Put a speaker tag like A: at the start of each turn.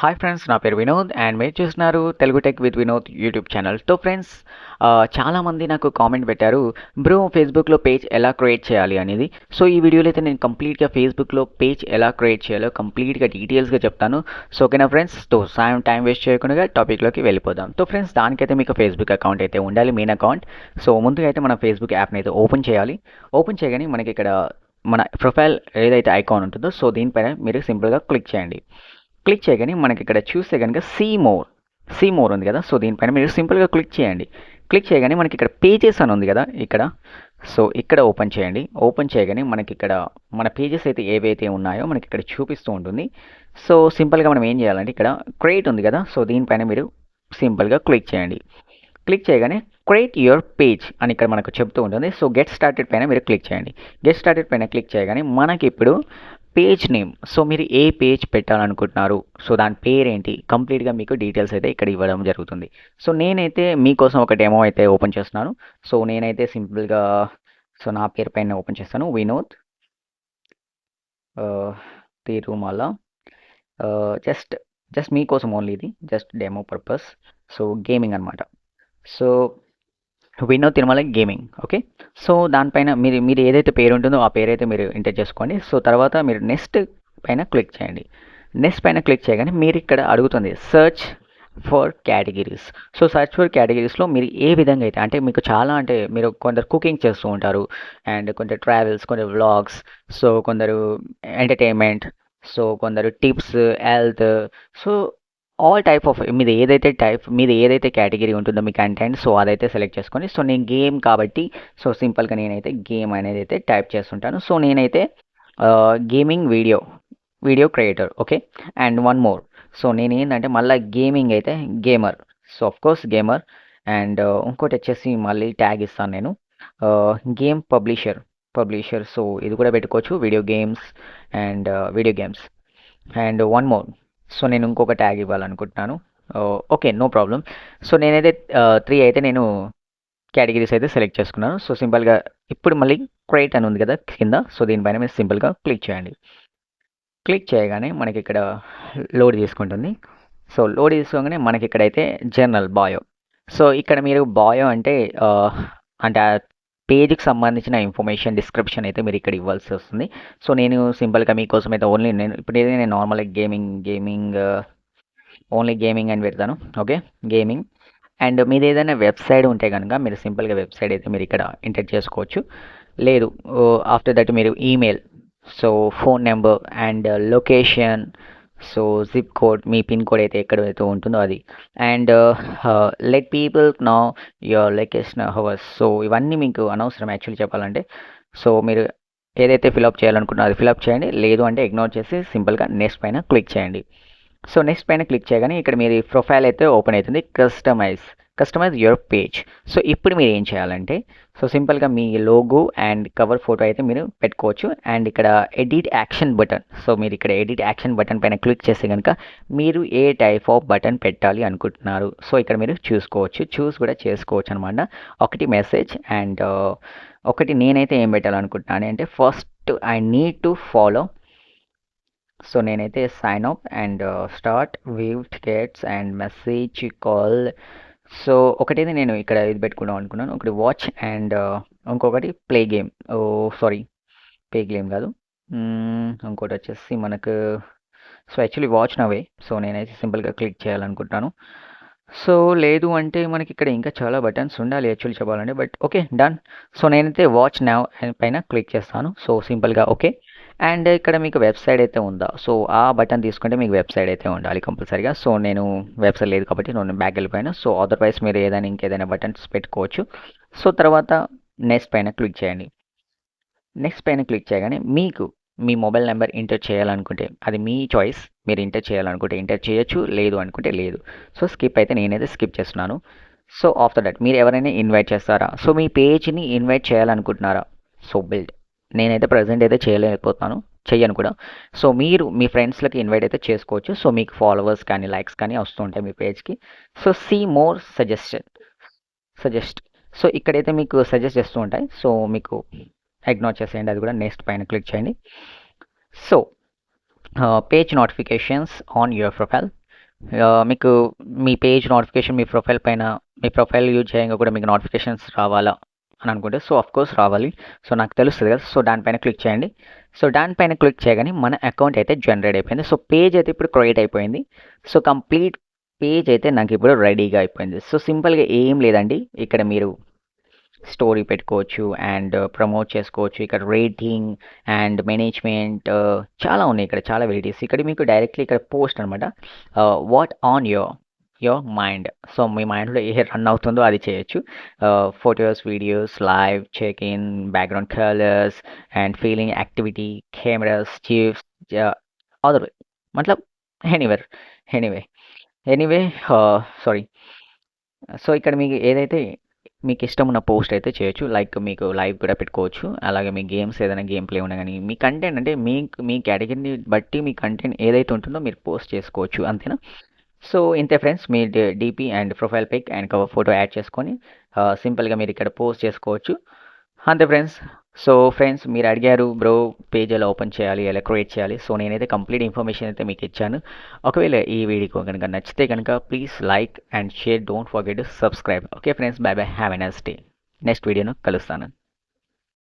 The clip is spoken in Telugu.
A: హాయ్ ఫ్రెండ్స్, నా పేరు వినోద్ అండ్ మీరు చూస్తున్నారు Telugu tech with Vinod YouTube channel. So friends, చాలామంది నాకు కామెంట్ పెట్టారు, బ్రో ఫేస్బుక్లో పేజ్ ఎలా క్రియేట్ చేయాలి అనేది. సో ఈ వీడియోలో అయితే నేను కంప్లీట్గా ఫేస్బుక్లో పేజ్ ఎలా క్రియేట్ చేయాలో కంప్లీట్గా డీటెయిల్స్గా చెప్తాను. సో ఓకేనా ఫ్రెండ్స్, సో టైం వేస్ట్ చేయకుండా టాపిక్లోకి వెళ్ళిపోదాం. సో ఫ్రెండ్స్, దానికైతే మీకు ఫేస్బుక్ అకౌంట్ అయితే ఉండాలి, మెయిన్ అకౌంట్. సో ముందుగా అయితే మన ఫేస్బుక్ యాప్ని అయితే ఓపెన్ చేయాలి. ఓపెన్ చేయగానే మనకి ఇక్కడ మన ప్రొఫైల్ ఏదైతే ఐకాన్ ఉంటుందో సో దీనిపైన మీరు సింపుల్గా క్లిక్ చేయండి. క్లిక్ చేయగానే మనకి ఇక్కడ చూస్తే కనుక సీ మోర్ ఉంది కదా, సో దీనిపైన మీరు సింపుల్గా క్లిక్ చేయండి. క్లిక్ చేయగానే మనకి ఇక్కడ పేజెస్ అని ఉంది కదా ఇక్కడ, సో ఇక్కడ ఓపెన్ చేయండి. ఓపెన్ చేయగానే మనకి ఇక్కడ మన పేజెస్ అయితే ఏవైతే ఉన్నాయో మనకి ఇక్కడ చూపిస్తూ ఉంటుంది. సో సింపుల్గా మనం ఏం చేయాలంటే ఇక్కడ క్రియేట్ ఉంది కదా, సో దీనిపైన మీరు సింపుల్గా క్లిక్ చేయండి. క్లిక్ చేయగానే క్రియేట్ యువర్ పేజ్ అని ఇక్కడ మనకు చెప్తూ ఉంటుంది. సో గెట్ స్టార్టెడ్ పైన మీరు క్లిక్ చేయండి. గెట్ స్టార్టెడ్ పైన క్లిక్ చేయగానే మనకి ఇప్పుడు పేజ్ నేమ్, సో మీరు ఏ పేజ్ పెట్టాలనుకుంటున్నారు, సో దాని పేరేంటి, కంప్లీట్గా మీకు డీటెయిల్స్ అయితే ఇక్కడ ఇవ్వడం జరుగుతుంది. సో నేనైతే మీకోసం ఒక డెమో అయితే ఓపెన్ చేస్తున్నాను. సో నేనైతే సింపుల్గా సో నా పేరు పైన ఓపెన్ చేస్తాను, వినోద్ తిరుమల. జస్ట్ జస్ట్ మీకోసం ఓన్లీ, ఇది just demo purpose. So gaming అనమాట. So Vinod Tirumala gaming, okay. So దానిపైన మీరు మీరు ఏదైతే పేరు ఉంటుందో ఆ పేరు అయితే మీరు ఎంటర్ చేసుకోండి. సో తర్వాత మీరు నెక్స్ట్ పైన క్లిక్ చేయండి. నెక్స్ట్ పైన క్లిక్ చేయగానే మీరు ఇక్కడ అడుగుతుంది search for categories. So search for కేటగిరీస్లో మీరు ఏ విధంగా అయితే, అంటే మీకు చాలా, అంటే మీరు కొందరు కుకింగ్ చేస్తూ ఉంటారు, అండ్ కొందరు ట్రావెల్స్, కొందరు వ్లాగ్స్, సో కొందరు ఎంటర్టైన్మెంట్, సో కొందరు tips, health, so all type of మీది ఏదైతే కేటగిరీ ఉంటుందో మీ కంటెంట్, సో అదైతే సెలెక్ట్ చేసుకోండి. సో నేను గేమ్ కాబట్టి సో సింపుల్గా నేనైతే గేమ్ అనేది అయితే టైప్ చేస్తుంటాను. సో నేనైతే gaming video creator, okay. And one more, so నేను ఏంటంటే మళ్ళీ గేమింగ్ అయితే gamer, so of course gamer. And ఇంకోటి వచ్చేసి మళ్ళీ ట్యాగ్ ఇస్తాను నేను, గేమ్ పబ్లిషర్. సో ఇది కూడా పెట్టుకోవచ్చు, video games. And one more, so నేను ఇంకొక ట్యాగ్ ఇవ్వాలనుకుంటున్నాను. Okay, no problem. సో నేనైతే 3 అయితే నేను కేటగిరీస్ అయితే సెలెక్ట్ చేసుకున్నాను. సో సింపుల్గా ఇప్పుడు మళ్ళీ క్రియేట్ అని ఉంది కదా కింద, సో దీనిపైన మీరు సింపుల్గా క్లిక్ చేయండి. క్లిక్ చేయగానే మనకి ఇక్కడ లోడ్ తీసుకుంటుంది. సో లోడ్ తీసుకోగానే మనకి ఇక్కడైతే జర్నల్ బాయో. సో ఇక్కడ మీరు బాయో అంటే అంటే ఆ పేజ్కి సంబంధించిన ఇన్ఫర్మేషన్ డిస్క్రిప్షన్ అయితే మీరు ఇక్కడ ఇవ్వాల్సి వస్తుంది. సో నేను సింపుల్గా మీకోసం అయితే ఓన్లీ నేను నార్మల్గా గేమింగ్ ఓన్లీ గేమింగ్ అని పెడతాను, ఓకే. గేమింగ్. అండ్ మీది ఏదైనా వెబ్సైట్ ఉంటే కనుక మీరు సింపుల్గా వెబ్సైట్ అయితే మీరు ఇక్కడ ఎంటర్ చేసుకోవచ్చు. లేదు, ఆఫ్టర్ దట్ మీరు email, so phone number and location, so zip code, మీ పిన్ కోడ్ అయితే ఎక్కడైతే ఉంటుందో అది. And let people know your location hours. So ఇవన్నీ మీకు అనవసరం యాక్చువల్లీ చెప్పాలంటే. సో మీరు ఏదైతే ఫిలప్ చేయాలనుకుంటున్నారో అది ఫిలప్ చేయండి, లేదు అంటే ఇగ్నోర్ చేసి సింపుల్గా నెక్స్ట్ పైన క్లిక్ చేయండి. సో నెక్స్ట్ పైన క్లిక్ చేయగానే ఇక్కడ మీరు ప్రొఫైల్ అయితే ఓపెన్ అవుతుంది, కస్టమైజ్ యువర్ పేజ్. సో ఇప్పుడు మీరు ఏం చేయాలంటే, సో సింపుల్గా మీ లోగో అండ్ కవర్ ఫోటో అయితే మీరు పెట్టుకోవచ్చు. అండ్ ఇక్కడ ఎడిట్ యాక్షన్ బటన్, సో మీరు ఇక్కడ ఎడిట్ యాక్షన్ బటన్ పైన క్లిక్ చేస్తే కనుక మీరు ఏ టైప్ ఆఫ్ బటన్ పెట్టాలి అనుకుంటున్నారు, సో ఇక్కడ మీరు చూస్ కూడా చేసుకోవచ్చు అనమాట. ఒకటి మెసేజ్ అండ్ ఒకటి నేనైతే ఏం పెట్టాలనుకుంటున్నాను అంటే, first I need to follow. So నేనైతే sign up and start view tickets and message call. So ఒకటైతే నేను ఇక్కడ ఇది పెట్టుకుందాం అనుకున్నాను, ఒకటి వాచ్ అండ్ ఇంకొకటి play game. Oh sorry, play game కాదు. ఇంకోటి వచ్చేసి మనకు, సో యాక్చువల్లీ వాచ్ నవే. సో నేనైతే సింపుల్గా క్లిక్ చేయాలనుకుంటున్నాను. సో లేదు అంటే మనకి ఇక్కడ ఇంకా చాలా బటన్స్ ఉండాలి యాక్చువల్లీ చెప్పాలంటే, బట్ ఓకే, డన్. సో నేనైతే వాచ్ నౌ పైన క్లిక్ చేస్తాను. సో సింపుల్గా ఓకే. అండ్ ఇక్కడ మీకు వెబ్సైట్ అయితే ఉందా, సో ఆ బటన్ తీసుకుంటే మీకు వెబ్సైట్ అయితే ఉండాలి కంపల్సరీగా. సో నేను వెబ్సైట్ లేదు కాబట్టి నేను బ్యాక్ వెళ్ళిపోయాను. సో అదర్వైజ్ మీరు ఇంకేదైనా బటన్స్ పెట్టుకోవచ్చు. సో తర్వాత నెక్స్ట్ పైన క్లిక్ చేయండి. నెక్స్ట్ పైన క్లిక్ చేయగానే మీకు మీ మొబైల్ నెంబర్ ఎంటర్ చేయాలనుకుంటే అది మీ చాయిస్, మీరు ఎంటర్ చేయాలనుకుంటే ఎంటర్ చేయొచ్చు, లేదు అనుకుంటే లేదు. సో స్కిప్ అయితే నేనైతే స్కిప్ చేస్తున్నాను. సో ఆఫ్టర్ దట్ మీరు ఎవరైనా ఇన్వైట్ చేస్తారా, సో మీ పేజ్ని ఇన్వైట్ చేయాలనుకుంటున్నారా, సో బిల్డ్. నేనైతే ప్రజెంట్ అయితే చెయ్యను కూడా. సో మీరు మీ ఫ్రెండ్స్లకి ఇన్వైట్ అయితే చేసుకోవచ్చు. సో మీకు ఫాలోవర్స్ కానీ లైక్స్ కానీ వస్తూ ఉంటాయి మీ పేజ్కి. So see more suggest. So ఇక్కడైతే మీకు సజెస్ట్ చేస్తూ ఉంటాయి. సో మీకు ఇగ్నోర్ చేసేయండి, అది కూడా నెక్స్ట్ పైన క్లిక్ చేయండి. So page notifications on your profile. మీకు మీ పేజ్ నోటిఫికేషన్ మీ ప్రొఫైల్ యూజ్ చేయంగా కూడా మీకు నోటిఫికేషన్స్ రావాలా అని అనుకుంటే సో కోర్స్ రావాలి. సో నాకు తెలుస్తుంది కదా! సో దానిపైన క్లిక్ చేయండి. సో దానిపైన క్లిక్ చేయగానే మన అకౌంట్ అయితే జనరేట్ అయిపోయింది. సో పేజ్ అయితే ఇప్పుడు క్రియేట్ అయిపోయింది. సో కంప్లీట్ పేజ్ అయితే నాకు ఇప్పుడు రెడీగా అయిపోయింది. సో సింపుల్‌గా ఏం లేదండి. ఇక్కడ మీరు స్టోరీ పెట్టుకోవచ్చు అండ్ ప్రమోట్ చేసుకోవచ్చు. ఇక్కడ రేటింగ్ అండ్ మేనేజ్మెంట్ చాలా ఉన్నాయి. ఇక్కడ చాలా వెరైటీస్. ఇక్కడ మీకు డైరెక్ట్‌లీ ఇక్కడ పోస్ట్ అనమాట. What on your mind. So మీ మైండ్‌లో ఏ రన్ అవుతుందో అది చేయొచ్చు. Photos, videos, live check in, background colours and feeling activity, cameras, chips other way మతలబ్ anywhere anyway anyway sorry. So ఇక్కడ మీకు ఏదైతే మీకు ఇష్టమున్న పోస్ట్ అయితే చేయొచ్చు. లైక్ మీకు లైవ్ కూడా పెట్టుకోవచ్చు. అలాగే మీ గేమ్స్ ఏదైనా గేమ్ ప్లే ఉన్నా గానీ, మీ కంటెంట్ అంటే మీ కేటగిరీని బట్టి మీ కంటెంట్ ఏదైతే ఉంటుందో మీరు పోస్ట్ చేసుకోవచ్చు. అంతేనా? సో ఇంతే friends. Me DP and profile pic and cover photo add చేసుకొని సింపుల్‌గా మీరిక్కడ పోస్ట్ చేసుకోవచ్చు. అంతే ఫ్రెండ్స్. సో ఫ్రెండ్స్ మీరు అడిగారు బ్రో పేజ్ ఎలా ఓపెన్ చేయాలి? ఎలా క్రియేట్ చేయాలి? సో నేనైతే కంప్లీట్ ఇన్ఫర్మేషన్ అయితే మీకిచ్చాను. ఒకవేళ ఈ వీడియో గనుక నచ్చితే గనుక please like and share. Don't forget to subscribe. Okay friends. By by. Have a nice day. Next వీడియోలో కలుస్తాను.